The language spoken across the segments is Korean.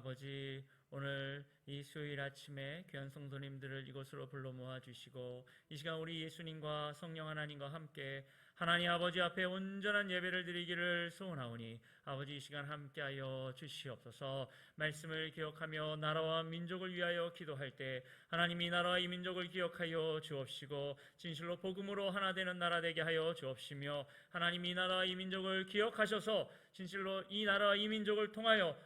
아버지, 오늘 이 수요일 아침에 귀한 성도님들을 이곳으로 불러 모아주시고 이 시간 우리 예수님과 성령 하나님과 함께 하나님 아버지 앞에 온전한 예배를 드리기를 소원하오니 아버지 이 시간 함께하여 주시옵소서. 말씀을 기억하며 나라와 민족을 위하여 기도할 때 하나님 이 나라와 이 민족을 기억하여 주옵시고 진실로 복음으로 하나 되는 나라 되게 하여 주옵시며 하나님 이 나라와 이 민족을 기억하셔서 진실로 이 나라와 이 민족을 통하여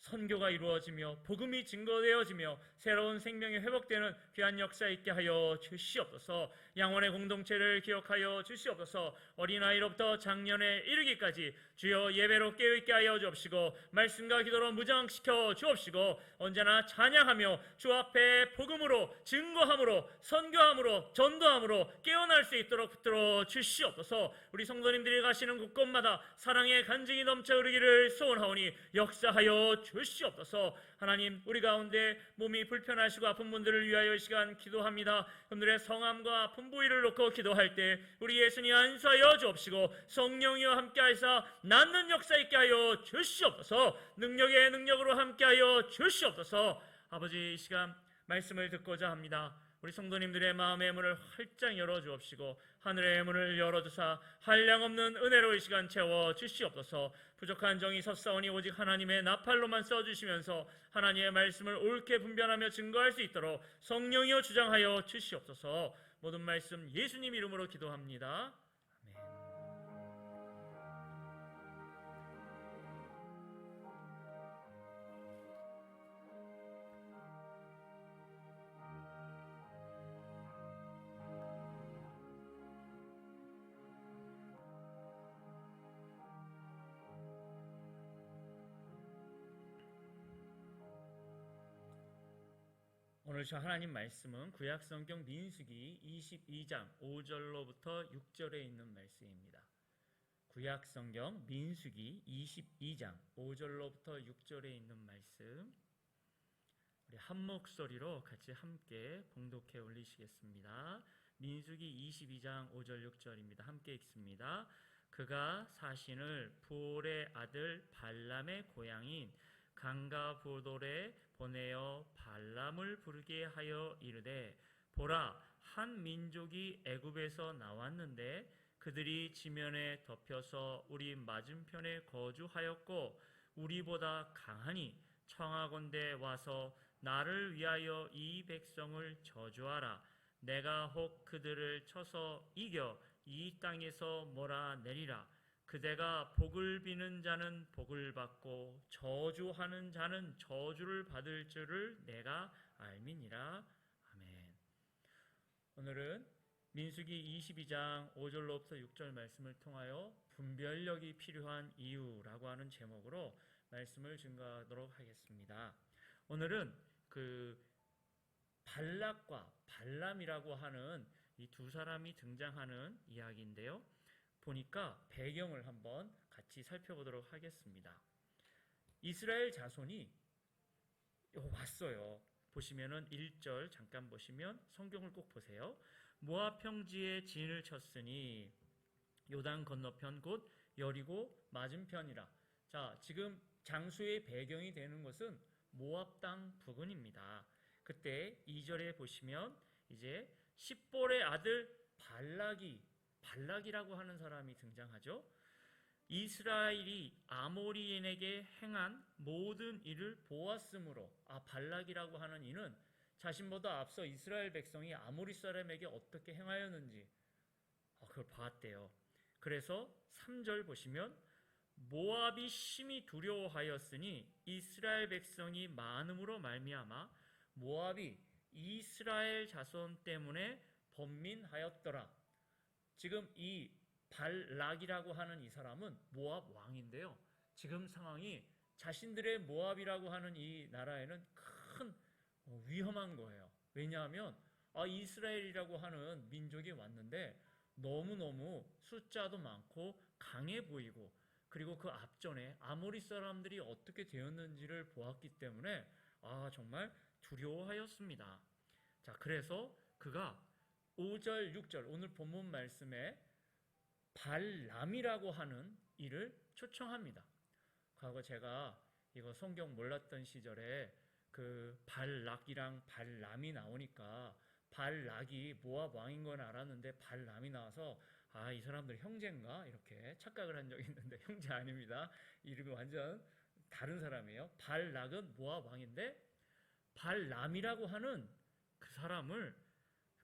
선교가 이루어지며 복음이 증거되어지며 새로운 생명이 회복되는 귀한 역사 있게 하여 주시옵소서. 양원의 공동체를 기억하여 주시옵소서. 어린아이로부터 장년에 이르기까지 주여 예배로 깨어있게 하여 주옵시고 말씀과 기도로 무장시켜 주옵시고 언제나 찬양하며 주 앞에 복음으로 증거함으로 선교함으로 전도함으로 깨어날 수 있도록 붙들어 주시옵소서. 우리 성도님들이 가시는 곳곳마다 사랑의 간증이 넘쳐 흐르기를 소원하오니 역사하여 주시옵소서. 하나님 우리 가운데 몸이 불편하시고 아픈 분들을 위하여 이 시간 기도합니다. 그들의 성함과 아픈 부위를 놓고 기도할 때 우리 예수님 안수하여 주옵시고 성령이여 함께하사 낫는 역사 있게 하여 주시옵소서. 능력의 능력으로 함께하여 주시옵소서. 아버지 이 시간 말씀을 듣고자 합니다. 우리 성도님들의 마음의 문을 활짝 열어주옵시고 하늘의 문을 열어주사 한량없는 은혜로 이 시간 채워주시옵소서. 부족한 정이 섰사오니 오직 하나님의 나팔로만 써주시면서 하나님의 말씀을 옳게 분별하며 증거할 수 있도록 성령이여 주장하여 주시옵소서. 모든 말씀 예수님 이름으로 기도합니다. 아멘. 오늘 저 하나님 말씀은 구약성경 민수기 22장 5절로부터 6절에 있는 말씀입니다. 구약성경 민수기 22장 5절로부터 6절에 있는 말씀, 우리 한 목소리로 같이 함께 봉독해 올리시겠습니다. 민수기 22장 5절 6절입니다. 함께 읽습니다. 그가 사신을 부올의 아들 발람의 고향인 강가보돌에 보내어 발람을 부르게 하여 이르되, 보라, 한 민족이 애굽에서 나왔는데 그들이 지면에 덮여서 우리 맞은편에 거주하였고 우리보다 강하니 청하건대 와서 나를 위하여 이 백성을 저주하라. 내가 혹 그들을 쳐서 이겨 이 땅에서 몰아내리라. 그대가 복을 비는 자는 복을 받고 저주하는 자는 저주를 받을 줄을 내가 알미니라. 아멘. 오늘은 민수기 22장 5절로부터 6절 말씀을 통하여 분별력이 필요한 이유라고 하는 제목으로 말씀을 증거하도록 하겠습니다. 오늘은 발락과 발람이라고 하는 이 두 사람이 등장하는 이야기인데요. 보니까 배경을 한번 같이 살펴보도록 하겠습니다. 이스라엘 자손이 왔어요. 보시면은 1절 잠깐 보시면 성경을 꼭 보세요. 모압 평지에 진을 쳤으니 요단 건너편 곧 여리고 맞은편이라. 자, 지금 장수의 배경이 되는 것은 모압 땅 부근입니다. 그때 2절에 보시면 이제 십볼의 아들 발락이라고 하는 사람이 등장하죠. 이스라엘이 아모리인에게 행한 모든 일을 보았으므로 발락이라고 하는 이는 자신보다 앞서 이스라엘 백성이 아모리 사람에게 어떻게 행하였는지 그걸 봤대요. 그래서 3절 보시면 모압이 심히 두려워하였으니 이스라엘 백성이 많음으로 말미암아 모압이 이스라엘 자손 때문에 번민하였더라. 지금 이 발락이라고 하는 이 사람은 모압 왕인데요. 지금 상황이 자신들의 모압이라고 하는 이 나라에는 큰 위험한 거예요. 왜냐하면 이스라엘이라고 하는 민족이 왔는데 너무너무 숫자도 많고 강해 보이고 그리고 그 앞전에 아모리 사람들이 어떻게 되었는지를 보았기 때문에 정말 두려워하였습니다. 자, 그래서 그가 5절, 6절 오늘 본문 말씀에 발람이라고 하는 이를 초청합니다. 과거 제가 이거 성경 몰랐던 시절에 그 발락이랑 발람이 나오니까 발락이 모압 왕인 건 알았는데 발람이 나와서 아, 이 사람들 형제인가? 이렇게 착각을 한 적이 있는데 형제 아닙니다. 이름이 완전 다른 사람이에요. 발락은 모압 왕인데 발람이라고 하는 그 사람을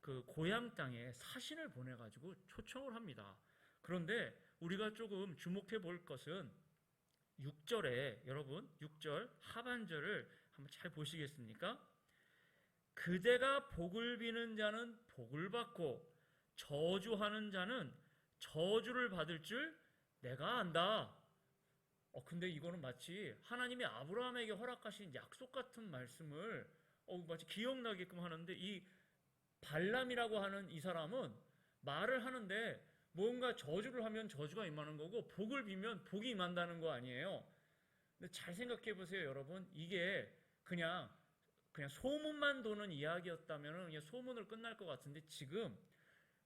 그 고향 땅에 사신을 보내가지고 초청을 합니다. 그런데 우리가 조금 주목해 볼 것은 6절에 여러분 6절 하반절을 한번 잘 보시겠습니까? 그대가 복을 비는 자는 복을 받고 저주하는 자는 저주를 받을 줄 내가 안다. 근데 이거는 마치 하나님이 아브라함에게 허락하신 약속 같은 말씀을 마치 기억나게끔 하는데 이 발람이라고 하는 이 사람은 말을 하는데 뭔가 저주를 하면 저주가 임하는 거고 복을 빌면 복이 임한다는 거 아니에요. 근데 잘 생각해 보세요, 여러분. 이게 그냥 소문만 도는 이야기였다면 그냥 소문을 끝날 것 같은데 지금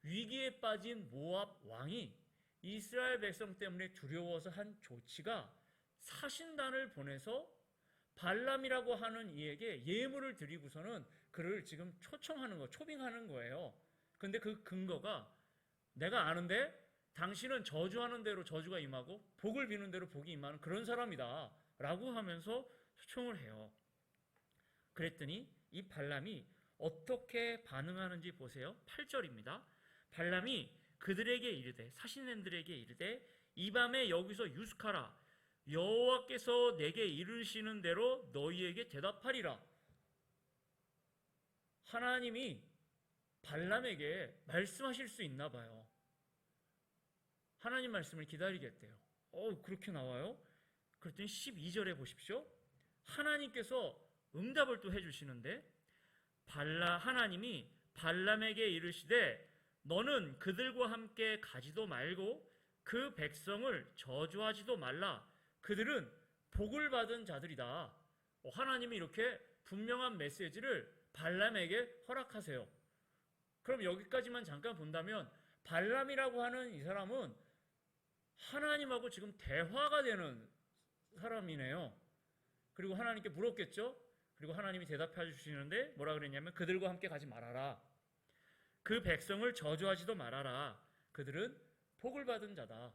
위기에 빠진 모압 왕이 이스라엘 백성 때문에 두려워서 한 조치가 사신단을 보내서 발람이라고 하는 이에게 예물을 드리고서는 그를 지금 초청하는 거, 초빙하는 거예요. 근데 그 근거가 내가 아는데 당신은 저주하는 대로 저주가 임하고 복을 비는 대로 복이 임하는 그런 사람이다 라고 하면서 초청을 해요. 그랬더니 이 발람이 어떻게 반응하는지 보세요. 8절입니다. 발람이 그들에게 이르되 사신들에게 이르되 이 밤에 여기서 유숙하라. 여호와께서 내게 이르시는 대로 너희에게 대답하리라. 하나님이 발람에게 말씀하실 수 있나 봐요. 하나님 말씀을 기다리겠대요. 그렇게 나와요? 그랬더니 12절에 보십시오. 하나님께서 응답을 또 해주시는데 하나님이 발람에게 이르시되 너는 그들과 함께 가지도 말고 그 백성을 저주하지도 말라. 그들은 복을 받은 자들이다. 하나님이 이렇게 분명한 메시지를 발람에게 허락하세요. 그럼 여기까지만 잠깐 본다면 발람이라고 하는 이 사람은 하나님하고 지금 대화가 되는 사람이네요. 그리고 하나님께 물었겠죠? 그리고 하나님이 대답해 주시는데 뭐라 그랬냐면 그들과 함께 가지 말아라. 그 백성을 저주하지도 말아라. 그들은 복을 받은 자다.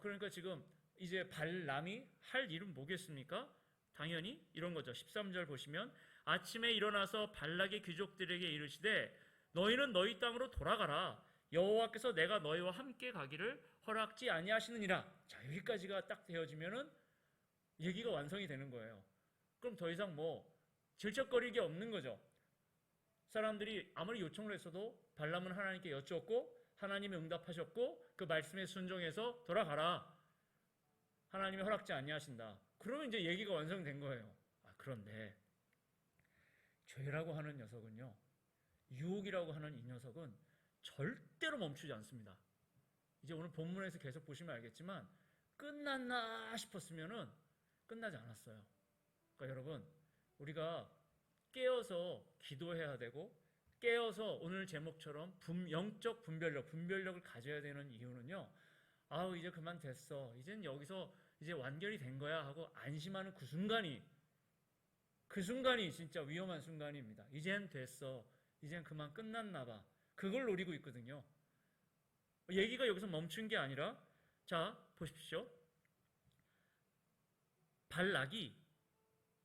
그러니까 지금 이제 발람이 할 일은 뭐겠습니까? 당연히 이런 거죠. 13절 보시면 아침에 일어나서 발락의 귀족들에게 이르시되 너희는 너희 땅으로 돌아가라. 여호와께서 내가 너희와 함께 가기를 허락지 아니하시느니라. 자, 여기까지가 딱 되어지면은 얘기가 완성이 되는 거예요. 그럼 더 이상 질척거릴 게 없는 거죠. 사람들이 아무리 요청을 했어도 발람은 하나님께 여쭈었고 하나님이 응답하셨고 그 말씀에 순종해서 돌아가라. 하나님이 허락지 아니하신다. 그러면 이제 얘기가 완성된 거예요. 그런데 죄라고 하는 녀석은요, 유혹이라고 하는 이 녀석은 절대로 멈추지 않습니다. 이제 오늘 본문에서 계속 보시면 알겠지만 끝났나 싶었으면은 끝나지 않았어요. 그러니까 여러분, 우리가 깨어서 기도해야 되고 깨어서 오늘 제목처럼 영적 분별력을 가져야 되는 이유는요. 이제 그만 됐어. 이젠 여기서 이제 완결이 된 거야 하고 안심하는 그 순간이 진짜 위험한 순간입니다. 이젠 됐어. 이젠 그만 끝났나 봐. 그걸 노리고 있거든요. 얘기가 여기서 멈춘 게 아니라 자, 보십시오. 발락이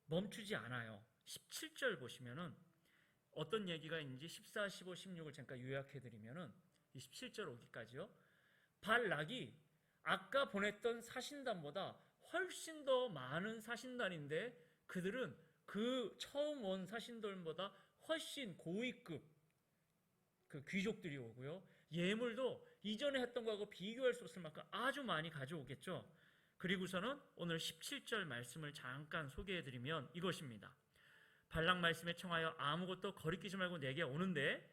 멈추지 않아요. 17절 보시면은 어떤 얘기가 있는지 14, 15, 16을 잠깐 요약해드리면은 이 17절 오기까지요. 발락이 아까 보냈던 사신단보다 훨씬 더 많은 사신단인데 그들은 그 처음 온 사신단보다 훨씬 고위급 그 귀족들이 오고요. 예물도 이전에 했던 거하고 비교할 수 없을 만큼 아주 많이 가져오겠죠. 그리고서는 오늘 17절 말씀을 잠깐 소개해드리면 이것입니다. 발락 말씀에 청하여 아무것도 거리끼지 말고 내게 오는데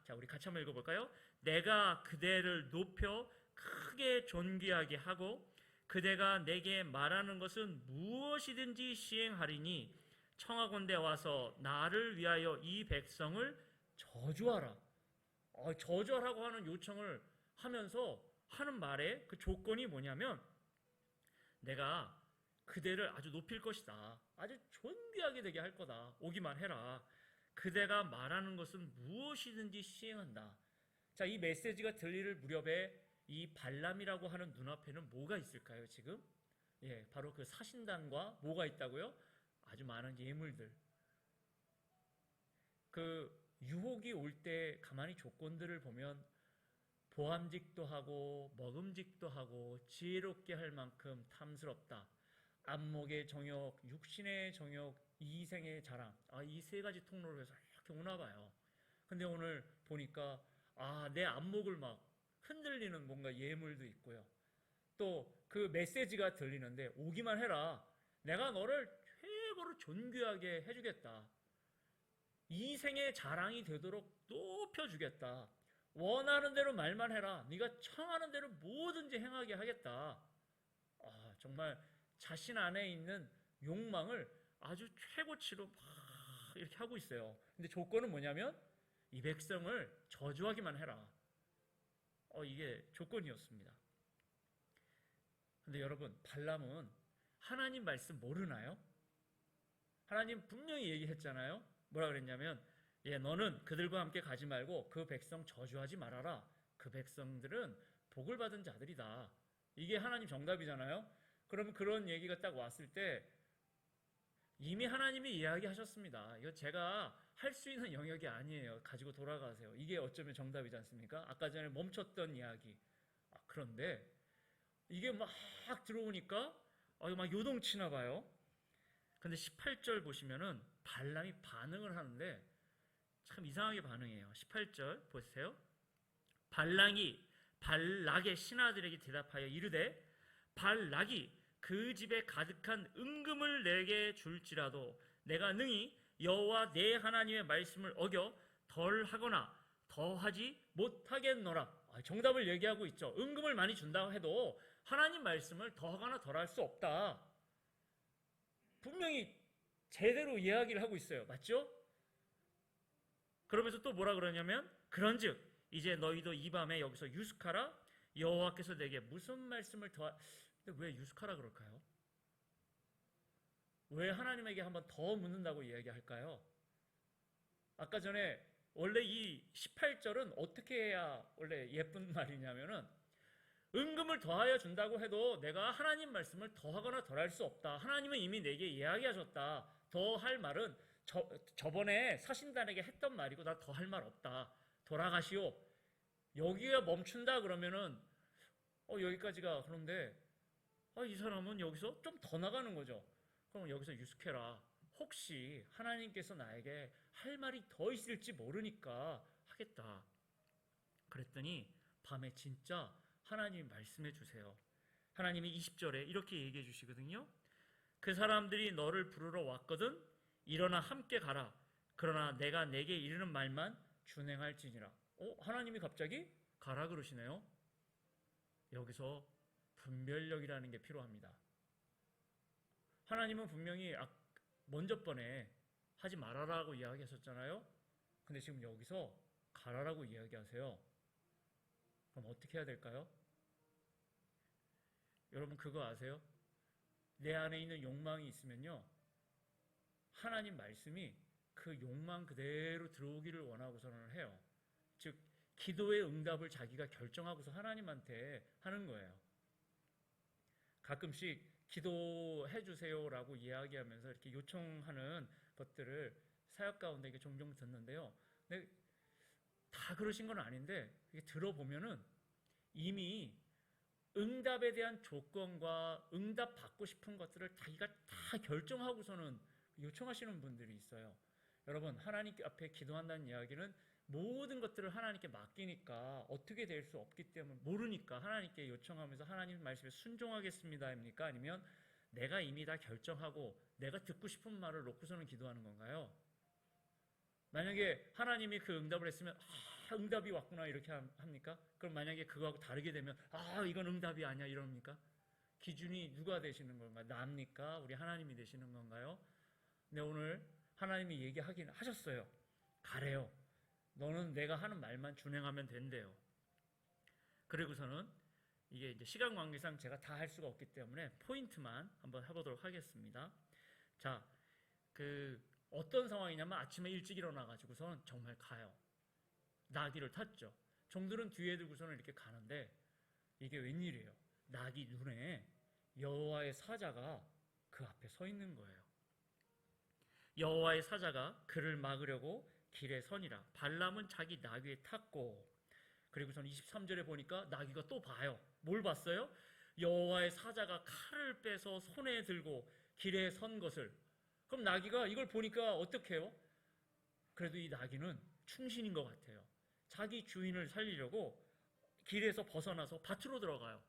자, 우리 같이 한번 읽어볼까요? 내가 그대를 높여 크게 존귀하게 하고 그대가 내게 말하는 것은 무엇이든지 시행하리니 청하건대 와서 나를 위하여 이 백성을 저주하라. 저주하라고 하는 요청을 하면서 하는 말의 그 조건이 뭐냐면 내가 그대를 아주 높일 것이다. 아주 존귀하게 되게 할 거다. 오기만 해라. 그대가 말하는 것은 무엇이든지 시행한다. 자, 이 메시지가 들릴 무렵에 이 발람이라고 하는 눈앞에는 뭐가 있을까요, 지금? 예, 바로 그 사신단과 뭐가 있다고요? 아주 많은 예물들. 그 유혹이 올 때 가만히 조건들을 보면 보암직도 하고 먹음직도 하고 지혜롭게 할 만큼 탐스럽다. 안목의 정욕, 육신의 정욕, 이생의 자랑. 이 세 가지 통로로 해서 이렇게 오나 봐요. 근데 오늘 보니까 내 안목을 막 흔들리는 뭔가 예물도 있고요. 또 그 메시지가 들리는데 오기만 해라. 내가 너를 최고로 존귀하게 해주겠다. 이생의 자랑이 되도록 높여주겠다. 원하는 대로 말만 해라. 네가 청하는 대로 뭐든지 행하게 하겠다. 정말 자신 안에 있는 욕망을 아주 최고치로 막 이렇게 하고 있어요. 근데 조건은 뭐냐면 이 백성을 저주하기만 해라. 이게 조건이었습니다. 근데 여러분, 발람은 하나님 말씀 모르나요? 하나님 분명히 얘기했잖아요. 뭐라 그랬냐면 너는 그들과 함께 가지 말고 그 백성 저주하지 말아라. 그 백성들은 복을 받은 자들이다. 이게 하나님 정답이잖아요. 그러면 그런 얘기가 딱 왔을 때 이미 하나님이 이야기하셨습니다. 이거 제가 할 수 있는 영역이 아니에요. 가지고 돌아가세요. 이게 어쩌면 정답이지 않습니까? 아까 전에 멈췄던 이야기. 그런데 이게 막 들어오니까 이거 막 요동치나 봐요. 근데 18절 보시면은 발람이 반응을 하는데 참 이상하게 반응해요. 18절 보세요. 발락의 신하들에게 대답하여 이르되 발락이 그 집에 가득한 은금을 내게 줄지라도 내가 능히 여호와 내 하나님의 말씀을 어겨 덜하거나 더하지 못하겠노라. 정답을 얘기하고 있죠. 은금을 많이 준다고 해도 하나님 말씀을 더하거나 덜할 수 없다. 분명히 제대로 이야기를 하고 있어요. 맞죠? 그러면서 또 뭐라 그러냐면 그런즉 이제 너희도 이 밤에 여기서 유숙하라. 여호와께서 내게 무슨 말씀을 근데 왜 유숙하라 그럴까요? 왜 하나님에게 한번 더 묻는다고 이야기할까요? 아까 전에 원래 이 18절은 어떻게 해야 원래 예쁜 말이냐면은 은금을 더하여 준다고 해도 내가 하나님 말씀을 더하거나 덜할 수 없다. 하나님은 이미 내게 이야기하셨다. 더 할 말은 저번에 사신단에게 했던 말이고 나 더 할 말 없다. 돌아가시오. 여기가 멈춘다 그러면은 여기까지가. 그런데 이 사람은 여기서 좀 더 나가는 거죠. 그럼 여기서 유숙해라. 혹시 하나님께서 나에게 할 말이 더 있을지 모르니까 하겠다. 그랬더니 밤에 진짜 하나님이 말씀해 주세요. 하나님이 20절에 이렇게 얘기해 주시거든요. 그 사람들이 너를 부르러 왔거든. 일어나 함께 가라. 그러나 내가 내게 이르는 말만 준행할지니라. 하나님이 갑자기 가라 그러시네요. 여기서 분별력이라는 게 필요합니다. 하나님은 분명히 먼저 번에 하지 말아라고 이야기하셨잖아요. 근데 지금 여기서 가라라고 이야기하세요. 그럼 어떻게 해야 될까요? 여러분 그거 아세요? 내 안에 있는 욕망이 있으면요, 하나님 말씀이 그 욕망 그대로 들어오기를 원하고서는 해요. 즉 기도의 응답을 자기가 결정하고서 하나님한테 하는 거예요. 가끔씩 기도해 주세요라고 이야기하면서 이렇게 요청하는 것들을 사역 가운데 이게 종종 듣는데요. 근데 다 그러신 건 아닌데 들어보면은 이미 응답에 대한 조건과 응답 받고 싶은 것들을 자기가 다 결정하고서는 요청하시는 분들이 있어요. 여러분 하나님 앞에 기도한다는 이야기는 모든 것들을 하나님께 맡기니까 어떻게 될 수 없기 때문에 모르니까 하나님께 요청하면서 하나님 말씀에 순종하겠습니다 입니까? 아니면 내가 이미 다 결정하고 내가 듣고 싶은 말을 놓고서는 기도하는 건가요? 만약에 하나님이 그 응답을 했으면 응답이 왔구나 이렇게 합니까? 그럼 만약에 그거하고 다르게 되면 이건 응답이 아니야 이럽니까? 기준이 누가 되시는 건가요? 나입니까? 우리 하나님이 되시는 건가요? 근데 오늘 하나님이 얘기하긴 하셨어요. 가래요. 너는 내가 하는 말만 준행하면 된대요. 그리고서는 이게 이제 시간 관계상 제가 다 할 수가 없기 때문에 포인트만 한번 해보도록 하겠습니다. 자, 어떤 상황이냐면 아침에 일찍 일어나가지고선 정말 가요. 나귀를 탔죠. 종들은 뒤에 두고서는 이렇게 가는데 이게 웬일이에요? 나귀 눈에 여호와의 사자가 그 앞에 서 있는 거예요. 여호와의 사자가 그를 막으려고 길에 서니라. 발람은 자기 나귀에 탔고, 그리고선 23절에 보니까 나귀가 또 봐요. 뭘 봤어요? 여호와의 사자가 칼을 빼서 손에 들고 길에 선 것을. 그럼 나귀가 이걸 보니까 어떻게 해요? 그래도 이 나귀는 충신인 것 같아요. 자기 주인을 살리려고 길에서 벗어나서 밭으로 들어가요.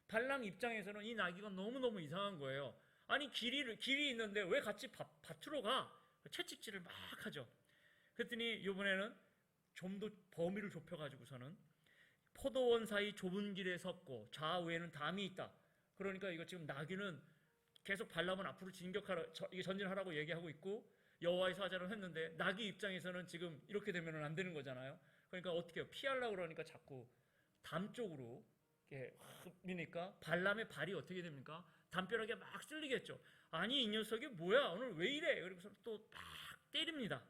발람 입장에서는 이 나귀가 너무너무 이상한 거예요. 아니 길이 있는데 왜 같이 밭으로 가? 채찍질을 막 하죠. 그랬더니 이번에는 좀 더 범위를 좁혀가지고서는 포도원 사이 좁은 길에 섰고 좌우에는 담이 있다. 그러니까 이거 지금 나귀는 계속 발람은 앞으로 전진하라고 얘기하고 있고 여호와의 사자를 했는데 나귀 입장에서는 지금 이렇게 되면 안 되는 거잖아요. 그러니까 어떻게 해요? 피하려고 그러니까 자꾸 담 쪽으로 미니까 발람의 발이 어떻게 됩니까? 담벼락에 막 쓸리겠죠. 아니 이 녀석이 뭐야? 오늘 왜 이래? 그리고서 또 막 때립니다.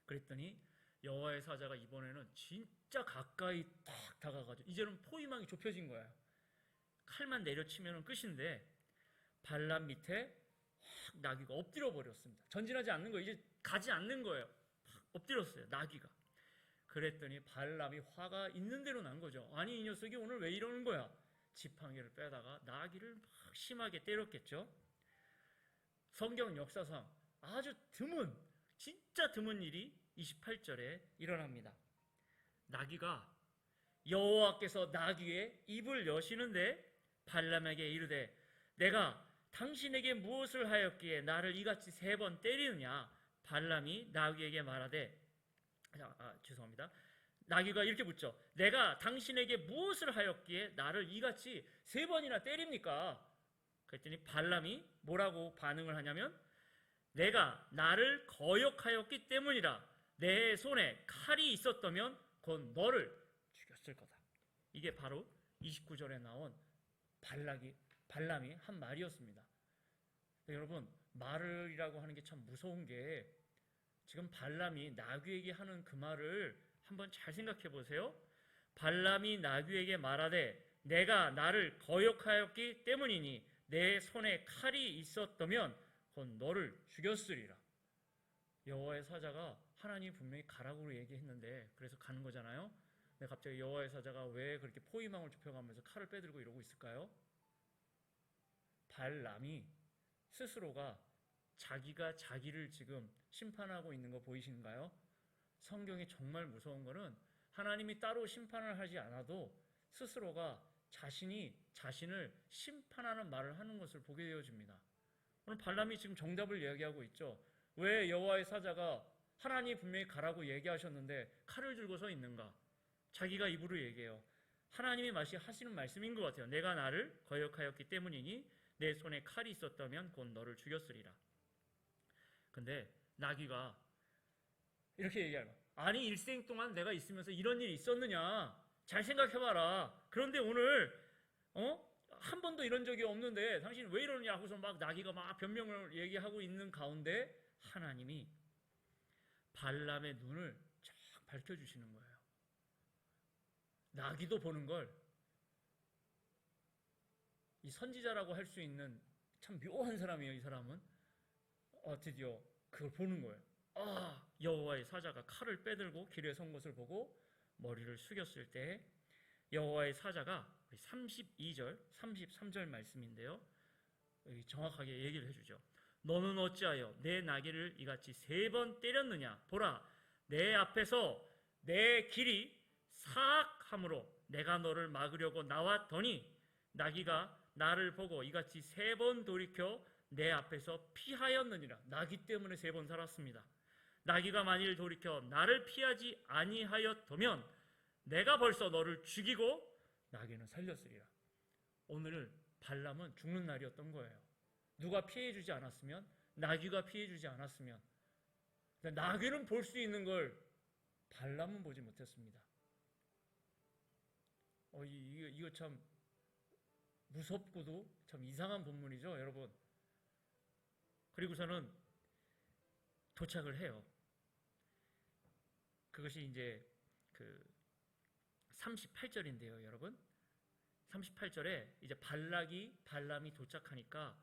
그랬더니 여호와의 사자가 이번에는 진짜 가까이 딱 다가가죠. 이제는 포위망이 좁혀진 거예요. 칼만 내려치면 끝인데 발람 밑에 확 나귀가 엎드려 버렸습니다. 전진하지 않는 거예요. 이제 가지 않는 거예요. 확 엎드렸어요. 나귀가. 그랬더니 발람이 화가 있는 대로 난 거죠. 아니 이 녀석이 오늘 왜 이러는 거야? 지팡이를 빼다가 나귀를 막 심하게 때렸겠죠. 성경 역사상 아주 진짜 드문 일이 28절에 일어납니다. 나귀가 여호와께서 나귀의 입을 여시는데 발람에게 이르되 내가 당신에게 무엇을 하였기에 나를 이같이 3번 때리느냐? 발람이 나귀에게 말하되 죄송합니다. 나귀가 이렇게 묻죠. 내가 당신에게 무엇을 하였기에 나를 이같이 3번이나 때립니까? 그랬더니 발람이 뭐라고 반응을 하냐면 내가 나를 거역하였기 때문이라. 내 손에 칼이 있었다면 곧 너를 죽였을 거다. 이게 바로 29절에 나온 발람이 한 말이었습니다. 여러분, 말이라고 하는 게 참 무서운 게 지금 발람이 나귀에게 하는 그 말을 한번 잘 생각해 보세요. 발람이 나귀에게 말하되 내가 나를 거역하였기 때문이니 내 손에 칼이 있었다면 곧 너를 죽였으리라. 여호와의 사자가 하나님이 분명히 가라고 얘기했는데 그래서 가는 거잖아요. 근데 갑자기 여호와의 사자가 왜 그렇게 포위망을 좁혀가면서 칼을 빼들고 이러고 있을까요? 발람이 스스로가 자기가 자기를 지금 심판하고 있는 거 보이시는가요? 성경이 정말 무서운 거는 하나님이 따로 심판을 하지 않아도 스스로가 자신이 자신을 심판하는 말을 하는 것을 보게 되어집니다. 오늘 발람이 지금 정답을 이야기하고 있죠. 왜 여호와의 사자가 하나님이 분명히 가라고 얘기하셨는데 칼을 들고 서 있는가? 자기가 입으로 얘기해요. 하나님이 하시는 말씀인 것 같아요. 내가 나를 거역하였기 때문이니 내 손에 칼이 있었다면 곧 너를 죽였으리라. 근데 나귀가 이렇게 얘기하는 거야. 아니 일생 동안 내가 있으면서 이런 일이 있었느냐? 잘 생각해봐라. 그런데 오늘 한 번도 이런 적이 없는데 당신 왜 이러느냐 하고서 막 나귀가 막 변명을 얘기하고 있는 가운데 하나님이 발람의 눈을 쫙 밝혀주시는 거예요. 나귀도 보는 걸 이 선지자라고 할 수 있는 참 묘한 사람이에요. 이 사람은 드디어 그걸 보는 거예요. 여호와의 사자가 칼을 빼들고 길에 선 것을 보고 머리를 숙였을 때 여호와의 사자가 32절, 33절 말씀인데요. 여기 정확하게 얘기를 해주죠. 너는 어찌하여 내 나귀를 이같이 3번 때렸느냐? 보라, 내 앞에서 내 길이 사악함으로 내가 너를 막으려고 나왔더니 나귀가 나를 보고 이같이 3번 돌이켜 내 앞에서 피하였느니라. 나귀 때문에 3번 살았습니다. 나귀가 만일 돌이켜 나를 피하지 아니하였더면 내가 벌써 너를 죽이고 나귀는 살렸으리라. 오늘 발람은 죽는 날이었던 거예요. 누가 피해주지 않았으면, 나귀가 피해주지 않았으면. 나귀는 볼 수 있는 걸 발람은 보지 못했습니다. 이거 참 무섭고도 참 이상한 본문이죠, 여러분. 그리고서는 도착을 해요. 그것이 이제 그 38절인데요, 여러분. 38절에 이제 발람이 도착하니까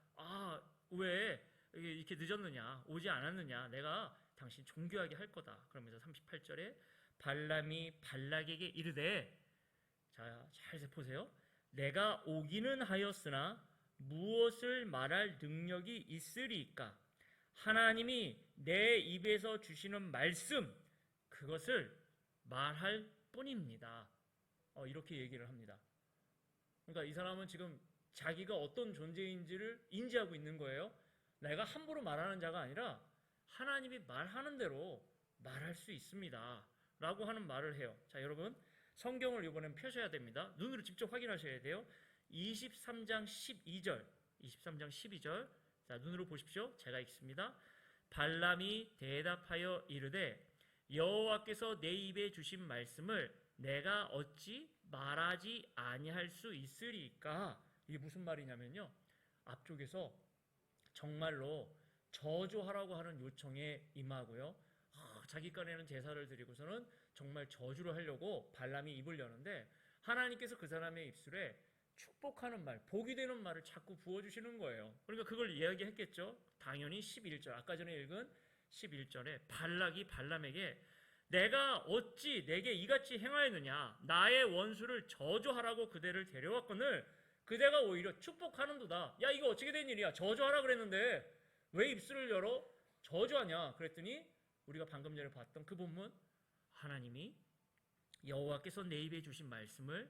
왜 이렇게 늦었느냐, 오지 않았느냐, 내가 당신 존귀하게 할 거다. 그러면서 38절에 발람이 발락에게 이르되, 자, 잘 보세요. 내가 오기는 하였으나 무엇을 말할 능력이 있으리까? 하나님이 내 입에서 주시는 말씀, 그것을 말할 뿐입니다. 이렇게 얘기를 합니다. 그러니까 이 사람은 지금 자기가 어떤 존재인지를 인지하고 있는 거예요. 내가 함부로 말하는 자가 아니라 하나님이 말하는 대로 말할 수 있습니다. 라고 하는 말을 해요. 자, 여러분, 성경을 이번엔 펴셔야 됩니다. 눈으로 직접 확인하셔야 돼요. 23장 12절. 자, 눈으로 보십시오. 제가 읽습니다. 발람이 대답하여 이르되, 여호와께서 내 입에 주신 말씀을 내가 어찌 말하지 아니할 수 있으리까? 이게 무슨 말이냐면요, 앞쪽에서 정말로 저주하라고 하는 요청에 임하고요, 자기 깐에는 제사를 드리고서는 정말 저주를 하려고 발람이 입을 여는데, 하나님께서 그 사람의 입술에 축복하는 말, 복이 되는 말을 자꾸 부어주시는 거예요. 그러니까 그걸 이야기했겠죠. 당연히 11절, 아까 전에 읽은 11절에 발락이 발람에게 내가 어찌 내게 이같이 행하였느냐, 나의 원수를 저주하라고 그대를 데려왔거늘 그대가 오히려 축복하는도다. 야, 이거 어떻게 된 일이야? 저주하라 그랬는데 왜 입술을 열어 저주하냐? 그랬더니 우리가 방금 전에 봤던 그 본문, 하나님이 여호와께서 내 입에 주신 말씀을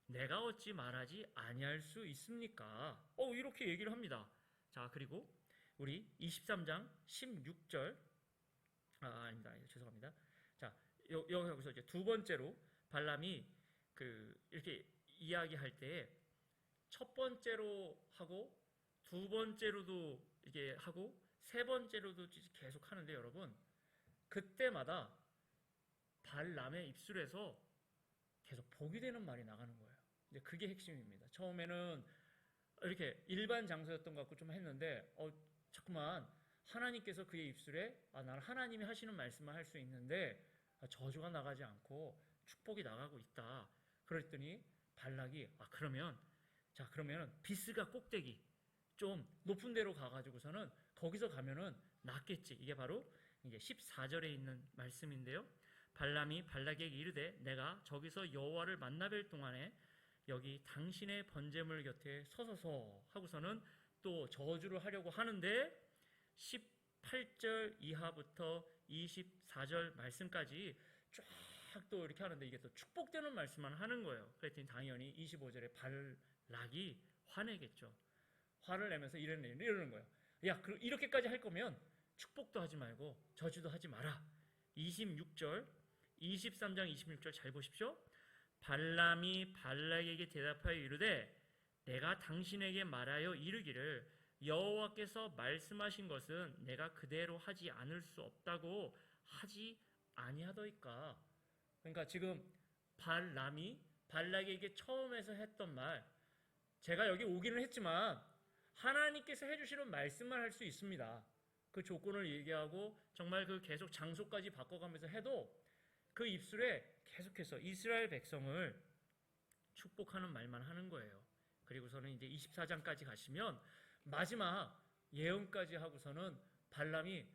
내가 어찌 말하지 아니할 수 있습니까? 이렇게 얘기를 합니다. 자, 그리고 우리 23장 16절, 아닙니다. 죄송합니다. 자, 여기서 이제 두 번째로 발람이 이렇게 이야기할 때 첫 번째로 하고 두 번째로도 이게 하고 세 번째로도 계속 하는데, 여러분, 그때마다 발람의 입술에서 계속 복이 되는 말이 나가는 거예요. 이제 그게 핵심입니다. 처음에는 이렇게 일반 장소였던 것 같고 좀 했는데, 자꾸만 하나님께서 그의 입술에 나는 하나님이 하시는 말씀을 할 수 있는데 저주가 나가지 않고 축복이 나가고 있다. 그랬더니 발락이 그러면 비스가 꼭대기 좀 높은 데로 가가지고서는 거기서 가면은 낫겠지. 이게 바로 이제 14절에 있는 말씀인데요. 발람이 발락에게 이르되 내가 저기서 여호와를 만나뵐 동안에 여기 당신의 번제물 곁에 서서서 하고서는 또 저주를 하려고 하는데 18절 이하부터 24절 말씀까지 쫙 또 이렇게 하는데 이게 또 축복되는 말씀만 하는 거예요. 그랬더니 당연히 25절에 발락이 화내겠죠. 화를 내면서 이러는 거예요. 야, 이렇게까지 할 거면 축복도 하지 말고 저주도 하지 마라. 23장 26절 잘 보십시오. 발람이 발락에게 대답하여 이르되 내가 당신에게 말하여 이르기를 여호와께서 말씀하신 것은 내가 그대로 하지 않을 수 없다고 하지 아니하더이까. 그러니까 지금 발람이 발락에게 처음에서 했던 말, 제가 여기 오기는 했지만 하나님께서 해주시는 말씀만 할 수 있습니다. 그 조건을 얘기하고 정말 그 계속 장소까지 바꿔가면서 해도 그 입술에 계속해서 이스라엘 백성을 축복하는 말만 하는 거예요. 그리고서는 이제 24장까지 가시면 마지막 예언까지 하고서는 발람이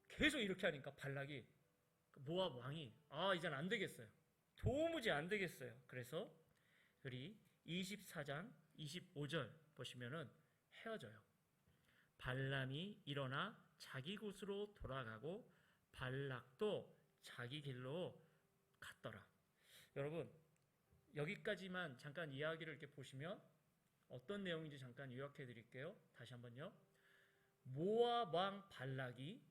계속 이렇게 하니까 발락이 모압 왕이 이젠 안 되겠어요. 도무지 안 되겠어요. 그래서 우리 24장 25절 보시면은 헤어져요. 발람이 일어나 자기 곳으로 돌아가고 발락도 자기 길로 갔더라. 여러분, 여기까지만 잠깐 이야기를 이렇게 보시면 어떤 내용인지 잠깐 요약해 드릴게요. 다시 한번요. 모압 왕 발락이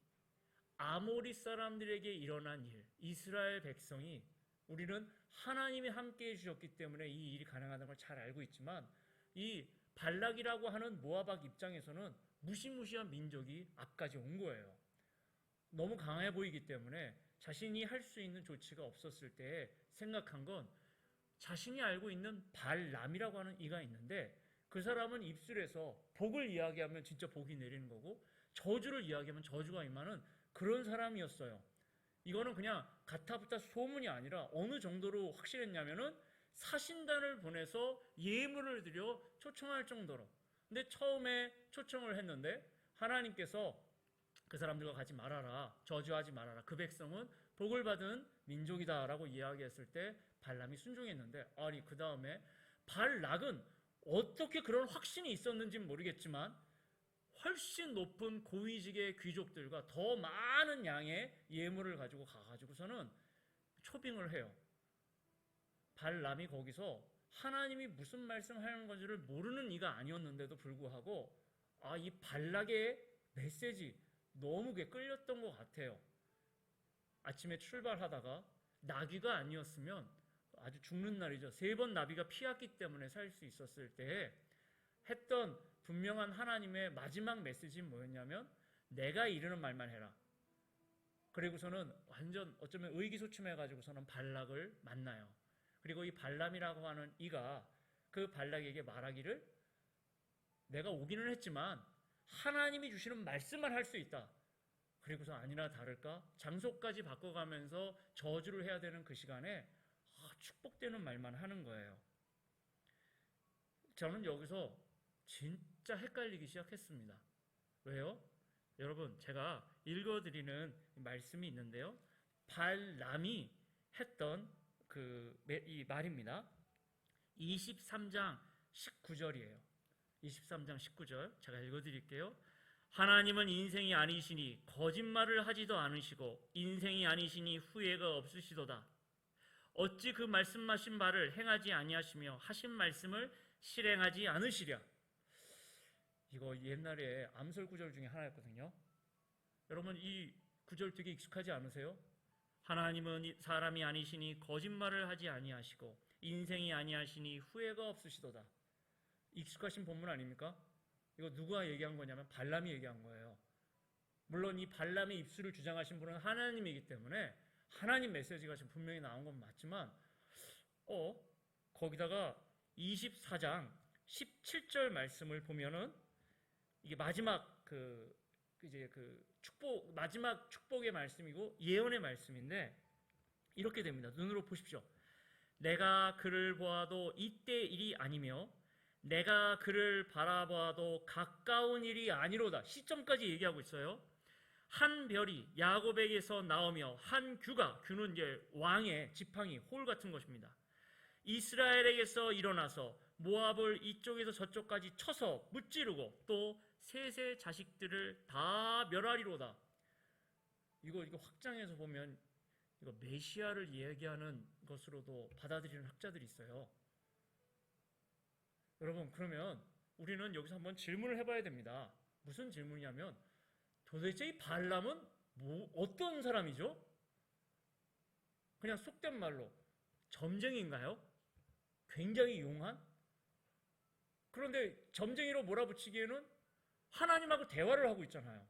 아모리 사람들에게 일어난 일, 이스라엘 백성이, 우리는 하나님이 함께 해주셨기 때문에 이 일이 가능하다는 걸 잘 알고 있지만, 이 발락이라고 하는 모압 왕 입장에서는 무시무시한 민족이 앞까지 온 거예요. 너무 강해 보이기 때문에 자신이 할 수 있는 조치가 없었을 때 생각한 건 자신이 알고 있는 발람이라고 하는 이가 있는데 그 사람은 입술에서 복을 이야기하면 진짜 복이 내리는 거고 저주를 이야기하면 저주가 임하는 그런 사람이었어요. 이거는 그냥 가타부타 소문이 아니라 어느 정도로 확실했냐면은 사신단을 보내서 예물을 드려 초청할 정도로. 근데 처음에 초청을 했는데 하나님께서 그 사람들과 가지 말아라, 저주하지 말아라, 그 백성은 복을 받은 민족이다라고 이야기했을 때 발람이 순종했는데, 아니 그 다음에 발락은 어떻게 그런 확신이 있었는지는 모르겠지만 훨씬 높은 고위직의 귀족들과 더 많은 양의 예물을 가지고 가가지고서는 초빙을 해요. 발람이 거기서 하나님이 무슨 말씀하는 건지를 모르는 이가 아니었는데도 불구하고 이 발락의 메시지 너무 끌렸던 것 같아요. 아침에 출발하다가 나귀가 아니었으면 아주 죽는 날이죠. 3번 나비가 피했기 때문에 살 수 있었을 때 했던 분명한 하나님의 마지막 메시지는 뭐였냐면 내가 이르는 말만 해라. 그리고서는 완전 어쩌면 의기소침해가지고서는 발락을 만나요. 그리고 이 발람이라고 하는 이가 그 발락에게 말하기를 내가 오기는 했지만 하나님이 주시는 말씀만 할 수 있다. 그리고서 아니나 다를까 장소까지 바꿔가면서 저주를 해야 되는 그 시간에 축복되는 말만 하는 거예요. 저는 여기서 진짜 헷갈리기 시작했습니다. 왜요? 여러분 제가 읽어드리는 말씀이 있는데요. 발람이 했던 이 말입니다. 23장 19절이에요. 23장 19절 제가 읽어드릴게요. 하나님은 인생이 아니시니 거짓말을 하지도 않으시고 인생이 아니시니 후회가 없으시도다. 어찌 그 말씀하신 말을 행하지 아니하시며 하신 말씀을 실행하지 않으시랴. 이거 옛날에 암설 구절 중에 하나였거든요. 여러분 이 구절 되게 익숙하지 않으세요? 하나님은 사람이 아니시니 거짓말을 하지 아니하시고 인생이 아니하시니 후회가 없으시도다. 익숙하신 본문 아닙니까? 이거 누가 얘기한 거냐면 발람이 얘기한 거예요. 물론 이 발람의 입술을 주장하신 분은 하나님이기 때문에 하나님 메시지가 지금 분명히 나온 건 맞지만 거기다가 24장 17절 말씀을 보면은 이게 마지막 마지막 축복의 말씀이고 예언의 말씀인데 이렇게 됩니다. 눈으로 보십시오. 내가 그를 보아도 이때 일이 아니며 내가 그를 바라보아도 가까운 일이 아니로다. 시점까지 얘기하고 있어요. 한 별이 야곱에게서 나오며 한 규는 이제 왕의 지팡이, 홀 같은 것입니다. 이스라엘에게서 일어나서 모압을 이쪽에서 저쪽까지 쳐서 무찌르고 또 셋의 자식들을 다 멸하리로다. 이거 확장해서 보면 이거 메시아를 얘기하는 것으로도 받아들이는 학자들이 있어요. 여러분 그러면 우리는 여기서 한번 질문을 해봐야 됩니다. 무슨 질문이냐면 도대체 이 발람은 어떤 사람이죠? 그냥 속된 말로 점쟁이인가요? 굉장히 용한? 그런데 점쟁이로 몰아붙이기에는 하나님하고 대화를 하고 있잖아요.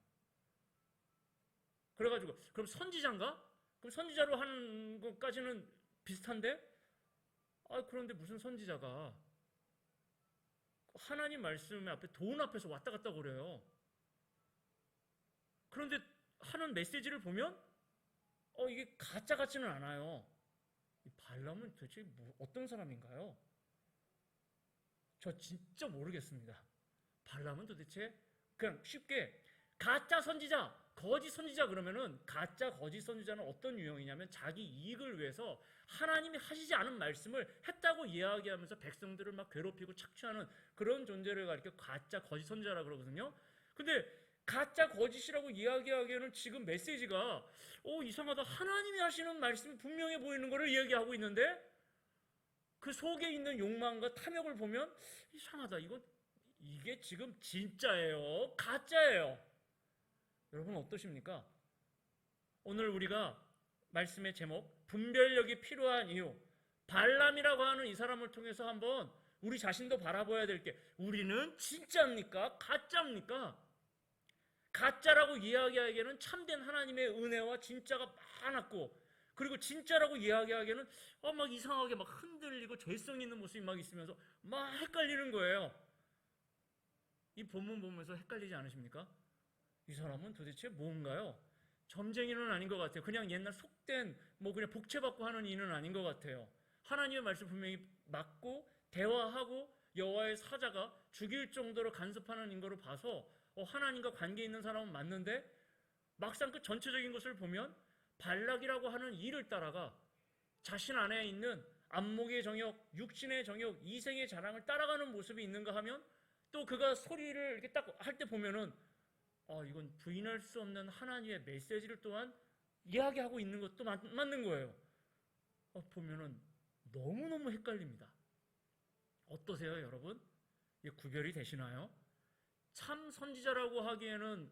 그래가지고 그럼 선지자인가? 그럼 선지자로 하는 것까지는 비슷한데 그런데 무슨 선지자가 하나님 말씀 앞에 돈 앞에서 왔다 갔다 그래요. 그런데 하는 메시지를 보면 이게 가짜 같지는 않아요. 이 발람은 도대체 어떤 사람인가요? 저 진짜 모르겠습니다. 발람은 도대체 그냥 쉽게 가짜 선지자, 거짓 선지자 그러면은 가짜 거짓 선지자는 어떤 유형이냐면 자기 이익을 위해서 하나님이 하시지 않은 말씀을 했다고 이야기하면서 백성들을 막 괴롭히고 착취하는 그런 존재를 가리켜 가짜 거짓 선지자라 그러거든요. 근데 가짜 거짓이라고 이야기하기에는 지금 메시지가 이상하다. 하나님이 하시는 말씀이 분명해 보이는 것을 이야기하고 있는데 그 속에 있는 욕망과 탐욕을 보면 이상하다. 이게 지금 진짜예요? 가짜예요? 여러분 어떠십니까? 오늘 우리가 말씀의 제목 분별력이 필요한 이유 발람이라고 하는 이 사람을 통해서 한번 우리 자신도 바라봐야 될 게 우리는 진짜입니까? 가짜입니까? 가짜라고 이야기하기에는 참된 하나님의 은혜와 진짜가 많았고 그리고 진짜라고 이야기하기에는 막 이상하게 막 흔들리고 죄성 있는 모습이 막 있으면서 막 헷갈리는 거예요. 이 본문 보면서 헷갈리지 않으십니까? 이 사람은 도대체 뭔가요? 점쟁이는 아닌 것 같아요. 그냥 옛날 속된 그냥 복채받고 하는 이는 아닌 것 같아요. 하나님의 말씀 분명히 맞고 대화하고 여호와의 사자가 죽일 정도로 간섭하는 인거로 봐서 하나님과 관계 있는 사람은 맞는데 막상 그 전체적인 것을 보면 발락이라고 하는 이를 따라가 자신 안에 있는 안목의 정욕, 육신의 정욕, 이생의 자랑을 따라가는 모습이 있는가 하면 또 그가 소리를 이렇게 딱 할 때 보면은 이건 부인할 수 없는 하나님의 메시지를 또한 이야기하고 있는 것도 맞는 거예요. 보면은 너무너무 헷갈립니다. 어떠세요, 여러분? 이게 구별이 되시나요? 참 선지자라고 하기에는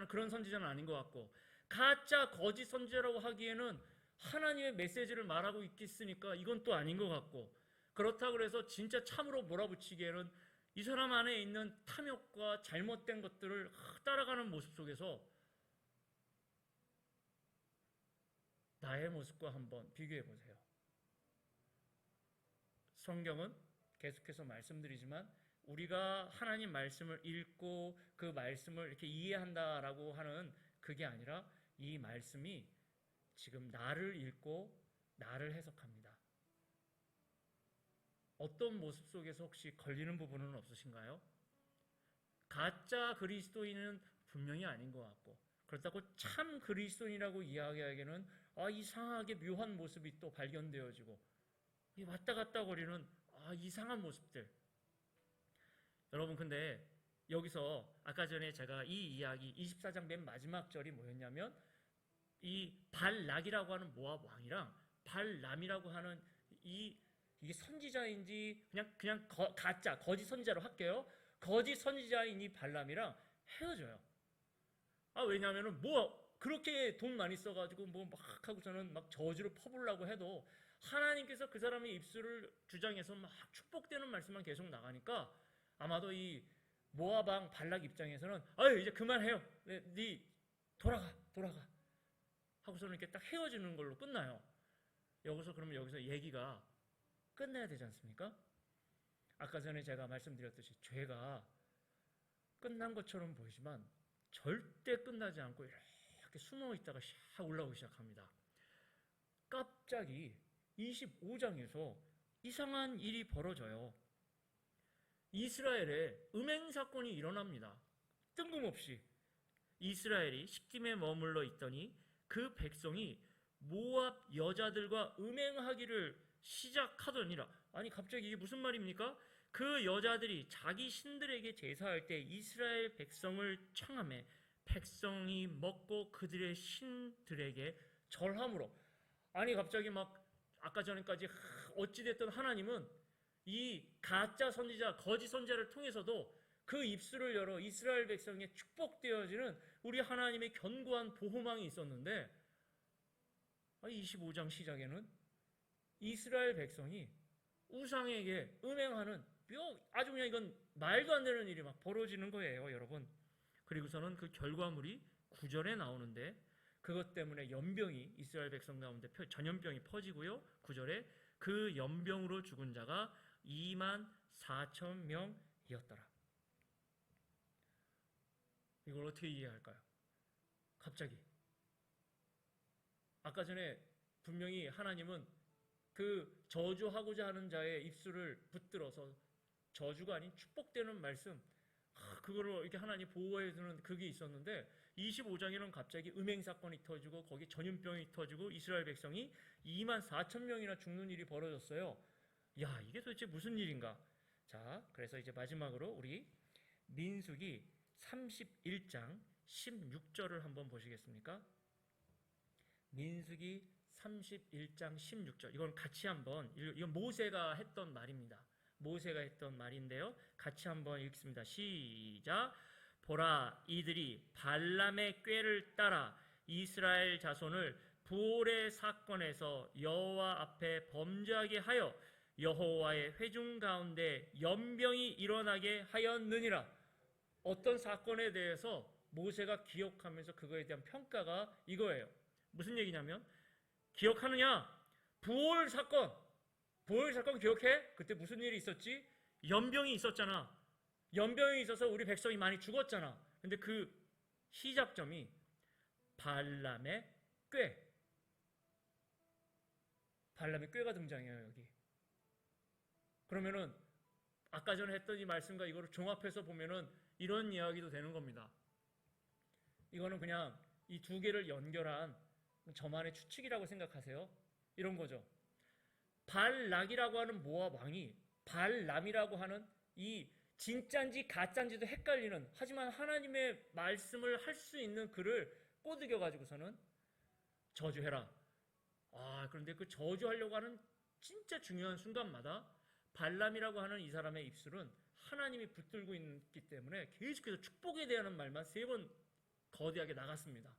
그런 선지자는 아닌 것 같고, 가짜 거짓 선지자라고 하기에는 하나님의 메시지를 말하고 있겠으니까 이건 또 아닌 것 같고, 그렇다고 해서 진짜 참으로 몰아붙이기에는 이 사람 안에 있는 탐욕과 잘못된 것들을 따라가는 모습 속에서 나의 모습과 한번 비교해 보세요. 성경은 계속해서 말씀드리지만 우리가 하나님 말씀을 읽고 그 말씀을 이렇게 이해한다라고 하는 그게 아니라 이 말씀이 지금 나를 읽고 나를 해석합니다. 어떤 모습 속에서 혹시 걸리는 부분은 없으신가요? 가짜 그리스도인은 분명히 아닌 것 같고, 그렇다고 참 그리스도인이라고 이야기하기에는 이상하게 묘한 모습이 또 발견되어지고 왔다 갔다 거리는 이상한 모습들. 여러분, 근데 여기서 아까 전에 제가 이 이야기 24장 맨 마지막 절이 뭐였냐면 이 발락이라고 하는 모압 왕이랑 발람이라고 하는 이게 선지자인지 그냥 가짜 거짓 선지자로 할게요. 거짓 선지자인 이 발람이랑 헤어져요. 왜냐하면은 그렇게 돈 많이 써가지고 막 하고서는 막 저주를 퍼부으려고 해도 하나님께서 그 사람의 입술을 주장해서 막 축복되는 말씀만 계속 나가니까 아마도 이 모압 왕 발락 입장에서는 이제 그만해요. 네 돌아가 하고서는 이렇게 딱 헤어지는 걸로 끝나요. 그러면 여기서 얘기가 끝내야 되지 않습니까? 아까 전에 제가 말씀드렸듯이 죄가 끝난 것처럼 보이지만 절대 끝나지 않고 이렇게 숨어 있다가 샥 올라오기 시작합니다. 갑자기 25장에서 이상한 일이 벌어져요. 이스라엘에 음행 사건이 일어납니다. 뜬금없이 이스라엘이 시딤에 머물러 있더니 그 백성이 모압 여자들과 음행하기를 시작하더니라. 아니 갑자기 이게 무슨 말입니까? 그 여자들이 자기 신들에게 제사할 때 이스라엘 백성을 청하매 백성이 먹고 그들의 신들에게 절함으로. 아니 갑자기 막 아까 전까지 어찌됐든 하나님은 이 가짜 선지자 거짓 선지자를 통해서도 그 입술을 열어 이스라엘 백성에 축복되어지는 우리 하나님의 견고한 보호망이 있었는데 25장 시작에는 이스라엘 백성이 우상에게 음행하는 아주 그냥 이건 말도 안 되는 일이 막 벌어지는 거예요, 여러분. 그리고서는 그 결과물이 9절에 나오는데 그것 때문에 연병이 이스라엘 백성 가운데 전염병이 퍼지고요. 9절에 그 연병으로 죽은 자가 24,000명이었더라. 이걸 어떻게 이해할까요? 갑자기 아까 전에 분명히 하나님은 그 저주하고자 하는 자의 입술을 붙들어서 저주가 아닌 축복되는 말씀, 그거를 이렇게 하나님 보호해주는 그게 있었는데 25장에는 갑자기 음행 사건이 터지고 거기 전염병이 터지고 이스라엘 백성이 24,000명이나 죽는 일이 벌어졌어요. 야, 이게 도대체 무슨 일인가? 자, 그래서 이제 마지막으로 우리 민수기 31장 16절을 한번 보시겠습니까? 민수기 31장 16절. 이건 같이 한번, 이건 모세가 했던 말입니다. 모세가 했던 말인데요. 같이 한번 읽습니다. 시작. 보라, 이들이 발람의 꾀를 따라 이스라엘 자손을 부올의 사건에서 여호와 앞에 범죄하게 하여 여호와의 회중 가운데 연병이 일어나게 하였느니라. 어떤 사건에 대해서 모세가 기억하면서 그거에 대한 평가가 이거예요. 무슨 얘기냐면 기억하느냐? 부올 사건 기억해? 그때 무슨 일이 있었지? 연병이 있었잖아. 연병이 있어서 우리 백성이 많이 죽었잖아. 근데 그 시작점이 발람의 꾀. 발람의 꾀가 등장해요, 여기. 그러면은 아까 전에 했던 이 말씀과 이거를 종합해서 보면은 이런 이야기도 되는 겁니다. 이거는 그냥 이 두 개를 연결한 저만의 추측이라고 생각하세요. 이런 거죠. 발락이라고 하는 모압 왕이 발람이라고 하는 이 진짠지 가짠지도 헷갈리는, 하지만 하나님의 말씀을 할 수 있는 그를 꼬드겨 가지고서는 저주해라. 그런데 그 저주하려고 하는 진짜 중요한 순간마다 발람이라고 하는 이 사람의 입술은 하나님이 붙들고 있기 때문에 계속해서 축복에 대한 말만 3번 거대하게 나갔습니다.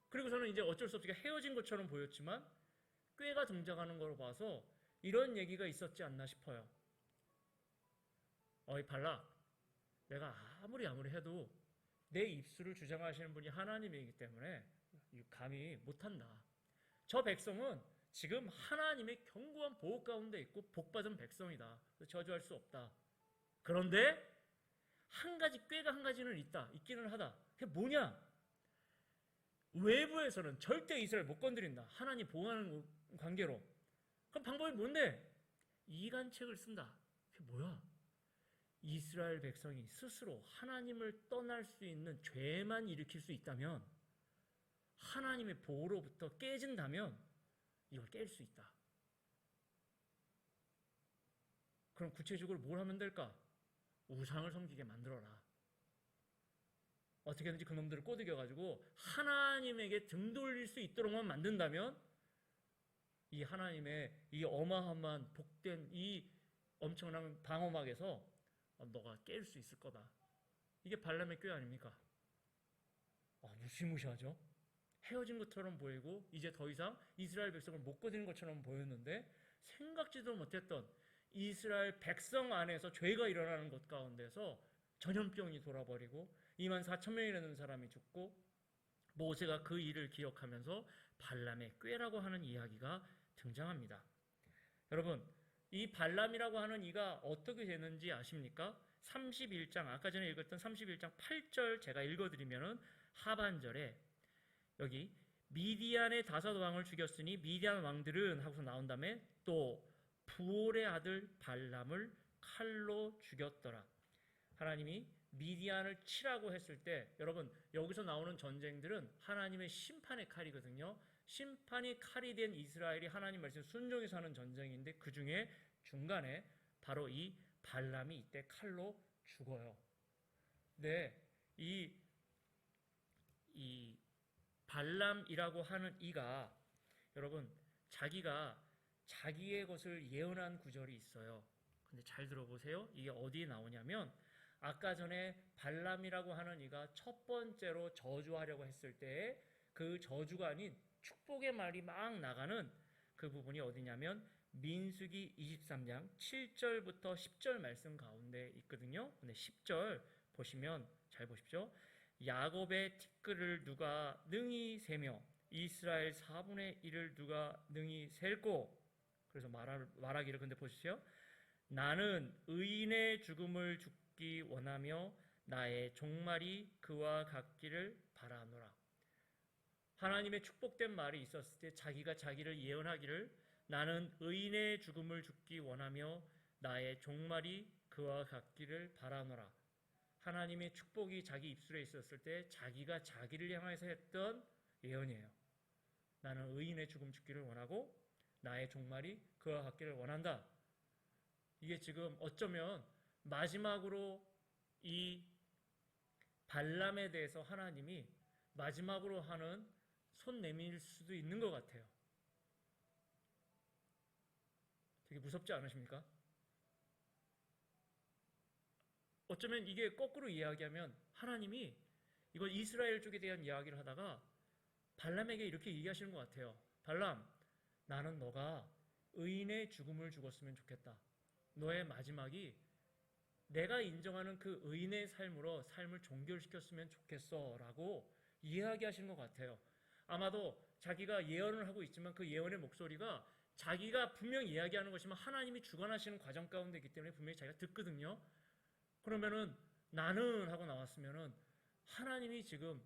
그리고서는 이제 어쩔 수 없이 헤어진 것처럼 보였지만 꾀가 등장하는 걸로 봐서 이런 얘기가 있었지 않나 싶어요. 어이 발락, 내가 아무리 해도 내 입술을 주장하시는 분이 하나님이기 때문에 감히 못한다. 저 백성은 지금 하나님의 견고한 보호 가운데 있고 복받은 백성이다. 저주할 수 없다. 그런데 한 가지 꾀가 한 가지는 있기는 하다. 그게 뭐냐? 외부에서는 절대 이스라엘 못 건드린다. 하나님 보호하는 관계로. 그럼 방법이 뭔데? 이간책을 쓴다. 그게 뭐야? 이스라엘 백성이 스스로 하나님을 떠날 수 있는 죄만 일으킬 수 있다면, 하나님의 보호로부터 깨진다면 이걸 깰 수 있다. 그럼 구체적으로 뭘 하면 될까? 우상을 섬기게 만들어라. 어떻게든지 그놈들을 꼬드겨가지고 하나님에게 등 돌릴 수 있도록만 만든다면 이 하나님의 이 어마어마한 복된 이 엄청난 방어막에서 너가 깰 수 있을 거다. 이게 발람의 꾀 아닙니까? 무시무시하죠? 헤어진 것처럼 보이고 이제 더 이상 이스라엘 백성을 못 거두는 것처럼 보였는데, 생각지도 못했던 이스라엘 백성 안에서 죄가 일어나는 것 가운데서 전염병이 돌아버리고 24,000명이라는 사람이 죽고, 모세가 그 일을 기억하면서 발람의 꾀라고 하는 이야기가 등장합니다. 여러분, 이 발람이라고 하는 이가 어떻게 되는지 아십니까? 31장, 아까 전에 읽었던 31장 8절 제가 읽어드리면은 하반절에 여기 미디안의 5왕을 죽였으니 미디안 왕들은 하고서 나온 다음에 또 부올의 아들 발람을 칼로 죽였더라. 하나님이 미디안을 치라고 했을 때, 여러분 여기서 나오는 전쟁들은 하나님의 심판의 칼이거든요. 심판이 칼이 된 이스라엘이 하나님 말씀 순종해서 하는 전쟁인데, 그 중에 중간에 바로 이 발람이 이때 칼로 죽어요. 네, 이 발람이라고 하는 이가, 여러분 자기가 자기의 것을 예언한 구절이 있어요. 근데 잘 들어보세요. 이게 어디에 나오냐면, 아까 전에 발람이라고 하는 이가 첫 번째로 저주하려고 했을 때 그 저주가 아닌 축복의 말이 막 나가는 그 부분이 어디냐면 민수기 23장 7절부터 10절 말씀 가운데 있거든요. 근데 10절 보시면 잘 보십시오. 야곱의 티끌을 누가 능히 세며 이스라엘 4분의 1을 누가 능히 셀고, 그래서 말하기를, 근데 보십시오. 나는 의인의 죽음을 죽기 원하며 나의 종말이 그와 같기를 바라노라. 하나님의 축복된 말이 있었을 때 자기가 자기를 예언하기를, 나는 의인의 죽음을 죽기 원하며 나의 종말이 그와 같기를 바라노라. 하나님의 축복이 자기 입술에 있었을 때 자기가 자기를 향해서 했던 예언이에요. 나는 의인의 죽음 죽기를 원하고 나의 종말이 그와 같기를 원한다. 이게 지금 어쩌면 마지막으로 이 발람에 대해서 하나님이 마지막으로 하는 손 내밀 수도 있는 것 같아요. 되게 무섭지 않으십니까? 어쩌면 이게 거꾸로 이야기하면 하나님이 이걸 이스라엘 쪽에 대한 이야기를 하다가 발람에게 이렇게 얘기하시는 것 같아요. 발람, 나는 너가 의인의 죽음을 죽었으면 좋겠다. 너의 마지막이 내가 인정하는 그 의인의 삶으로 삶을 종결시켰으면 좋겠어 라고 이야기하시는 것 같아요. 아마도 자기가 예언을 하고 있지만 그 예언의 목소리가 자기가 분명 이야기하는 것이면 하나님이 주관하시는 과정 가운데 있기 때문에 분명히 자기가 듣거든요. 그러면은 나는 하고 나왔으면은 하나님이 지금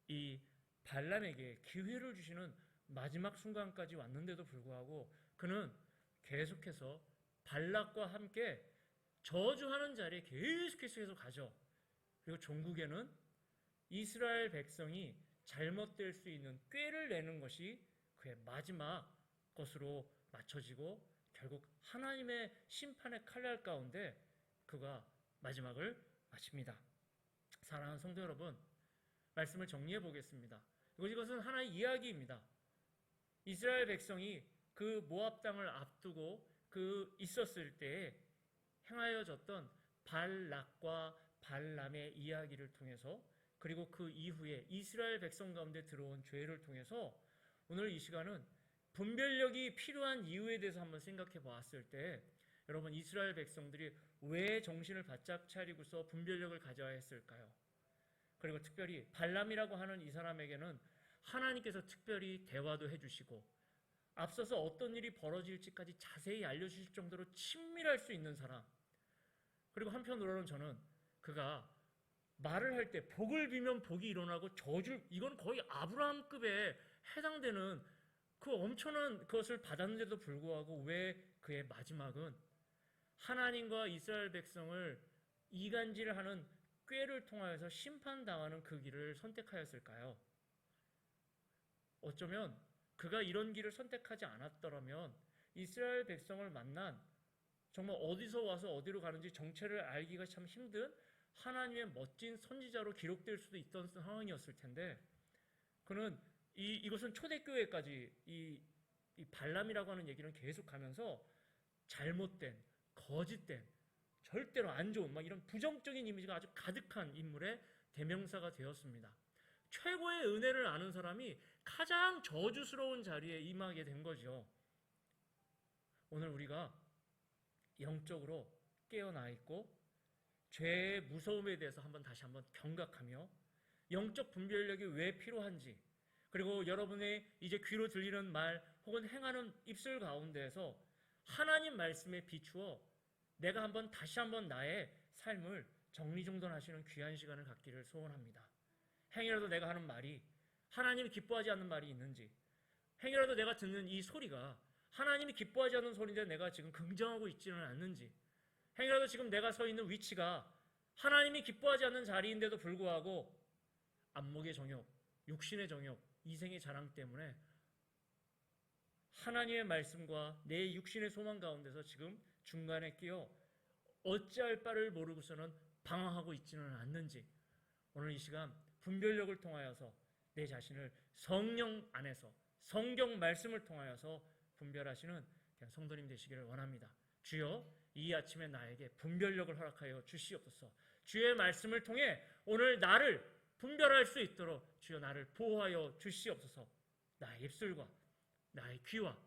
이 발람에게 기회를 주시는 마지막 순간까지 왔는데도 불구하고 그는 계속해서 발락과 함께 저주하는 자리에 계속해서 가죠. 그리고 종국에는 이스라엘 백성이 잘못될 수 있는 꾀를 내는 것이 그의 마지막 것으로 맞춰지고 결국 하나님의 심판의 칼날 가운데 그가 마지막을 마칩니다. 사랑하는 성도 여러분, 말씀을 정리해 보겠습니다. 이것은 하나의 이야기입니다. 이스라엘 백성이 그 모압 땅을 앞두고 있었을 때에 행하여졌던 발락과 발람의 이야기를 통해서 그리고 그 이후에 이스라엘 백성 가운데 들어온 죄를 통해서 오늘 이 시간은 분별력이 필요한 이유에 대해서 한번 생각해 보았을 때 여러분 이스라엘 백성들이 왜 정신을 바짝 차리고서 분별력을 가져야 했을까요? 그리고 특별히 발람이라고 하는 이 사람에게는 하나님께서 특별히 대화도 해주시고 앞서서 어떤 일이 벌어질지까지 자세히 알려주실 정도로 친밀할 수 있는 사람. 그리고 한편으로는 저는 그가 말을 할 때 복을 빌면 복이 일어나고 이건 거의 아브라함급에 해당되는 그 엄청난 것을 받았는데도 불구하고 왜 그의 마지막은 하나님과 이스라엘 백성을 이간질하는 꾀를 통하여서 심판당하는 그 길을 선택하였을까요? 어쩌면 그가 이런 길을 선택하지 않았더라면 이스라엘 백성을 만난 정말 어디서 와서 어디로 가는지 정체를 알기가 참 힘든 하나님의 멋진 선지자로 기록될 수도 있던 상황이었을 텐데 그는 이것은 초대교회까지 이 발람이라고 하는 얘기는 계속 가면서 잘못된, 거짓된, 절대로 안 좋은 이런 부정적인 이미지가 아주 가득한 인물의 대명사가 되었습니다. 최고의 은혜를 아는 사람이 가장 저주스러운 자리에 임하게 된 거죠. 오늘 우리가 영적으로 깨어나 있고 죄의 무서움에 대해서 다시 한번 경각하며 영적 분별력이 왜 필요한지 그리고 여러분의 이제 귀로 들리는 말 혹은 행하는 입술 가운데에서 하나님 말씀에 비추어 내가 다시 한번 나의 삶을 정리정돈하시는 귀한 시간을 갖기를 소원합니다. 행여라도 내가 하는 말이 하나님이 기뻐하지 않는 말이 있는지 행여라도 내가 듣는 이 소리가 하나님이 기뻐하지 않는 소리인데 내가 지금 긍정하고 있지는 않는지 행여라도 지금 내가 서 있는 위치가 하나님이 기뻐하지 않는 자리인데도 불구하고 안목의 정욕, 육신의 정욕, 이생의 자랑 때문에 하나님의 말씀과 내 육신의 소망 가운데서 지금 중간에 끼어 어찌할 바를 모르고서는 방황하고 있지는 않는지 오늘 이 시간 분별력을 통하여서 내 자신을 성령 안에서 성경 말씀을 통하여서 분별하시는 성도님 되시기를 원합니다. 주여 이 아침에 나에게 분별력을 허락하여 주시옵소서. 주의 말씀을 통해 오늘 나를 분별할 수 있도록 주여 나를 보호하여 주시옵소서. 나의 입술과 나의 귀와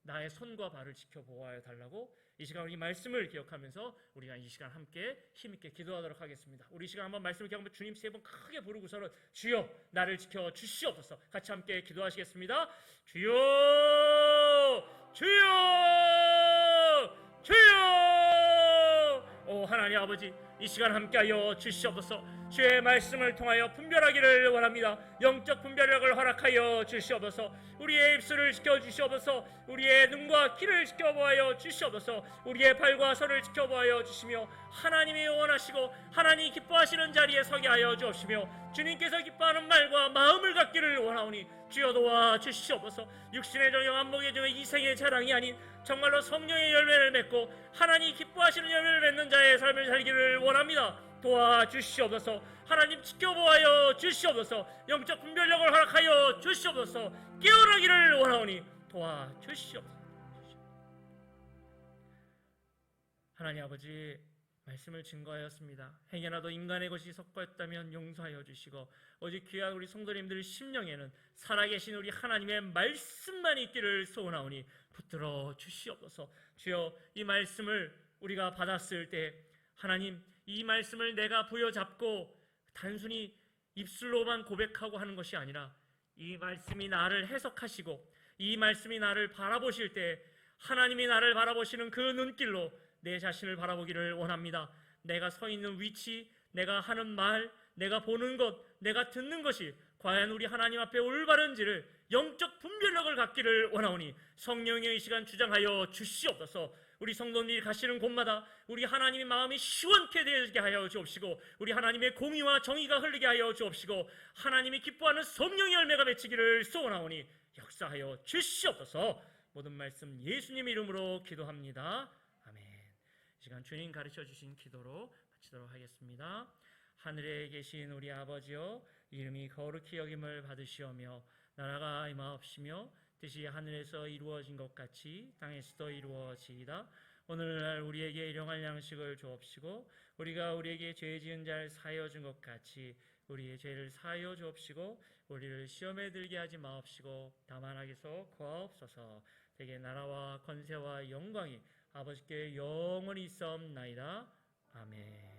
나의 손과 발을 지켜 보호하여 달라고 이 시간 이 말씀을 기억하면서 우리가 이 시간 함께 힘있게 기도하도록 하겠습니다. 우리 이 시간 한번 말씀을 기억하면 주님 세 번 크게 부르고서는 주여 나를 지켜 주시옵소서. 같이 함께 기도하시겠습니다. 주여 주여 주여 오 하나님 아버지 이 시간 함께하여 주시옵소서. 주의 말씀을 통하여 분별하기를 원합니다. 영적 분별력을 허락하여 주시옵소서. 우리의 입술을 지켜주시옵소서. 우리의 눈과 귀를 지켜보아여 주시옵소서. 우리의 발과 손을 지켜보아여 주시며 하나님이 원하시고 하나님이 기뻐하시는 자리에 서게 하여 주옵시며 주님께서 기뻐하는 말과 마음을 갖기를 원하오니 주여 도와 주시옵소서. 육신의 정욕, 안목의 정욕, 이생의 자랑이 아닌 정말로 성령의 열매를 맺고 하나님이 기뻐하시는 열매를 맺는 자의 삶을 살기를 원합니다. 도와주시옵소서. 하나님 지켜보아여 주시옵소서. 영적 분별력을 허락하여 주시옵소서. 깨어나기를 원하오니 도와주시옵소서. 하나님 아버지 말씀을 증거하였습니다. 행여나도 인간의 것이 섞였다면 용서하여 주시고 오직 귀한 우리 성도님들 심령에는 살아계신 우리 하나님의 말씀만 있기를 소원하오니 붙들어 주시옵소서. 주여 이 말씀을 우리가 받았을 때 하나님 이 말씀을 내가 부여잡고 단순히 입술로만 고백하고 하는 것이 아니라 이 말씀이 나를 해석하시고 이 말씀이 나를 바라보실 때 하나님이 나를 바라보시는 그 눈길로 내 자신을 바라보기를 원합니다. 내가 서 있는 위치, 내가 하는 말, 내가 보는 것, 내가 듣는 것이 과연 우리 하나님 앞에 올바른지를 영적 분별력을 갖기를 원하오니 성령의 이 시간 주장하여 주시옵소서. 우리 성도님이 가시는 곳마다 우리 하나님의 마음이 시원케 되게 하여 주옵시고 우리 하나님의 공의와 정의가 흘리게 하여 주옵시고 하나님이 기뻐하는 성령의 열매가 맺히기를 소원하오니 역사하여 주시옵소서. 모든 말씀 예수님 이름으로 기도합니다. 아멘. 이 시간 주님 가르쳐 주신 기도로 마치도록 하겠습니다. 하늘에 계신 우리 아버지여, 이름이 거룩히 여김을 받으시오며 나라가 임하옵시며 뜻이 하늘에서 이루어진 것 같이 땅에서도 이루어지이다. 오늘날 우리에게 일용할 양식을 주옵시고 우리가 우리에게 죄 지은 자를 사하여 준 것 같이 우리의 죄를 사하여 주옵시고 우리를 시험에 들게 하지 마옵시고 다만 악에서 구하옵소서. 대개 나라와 권세와 영광이 아버지께 영원히 있사옵나이다. 아멘.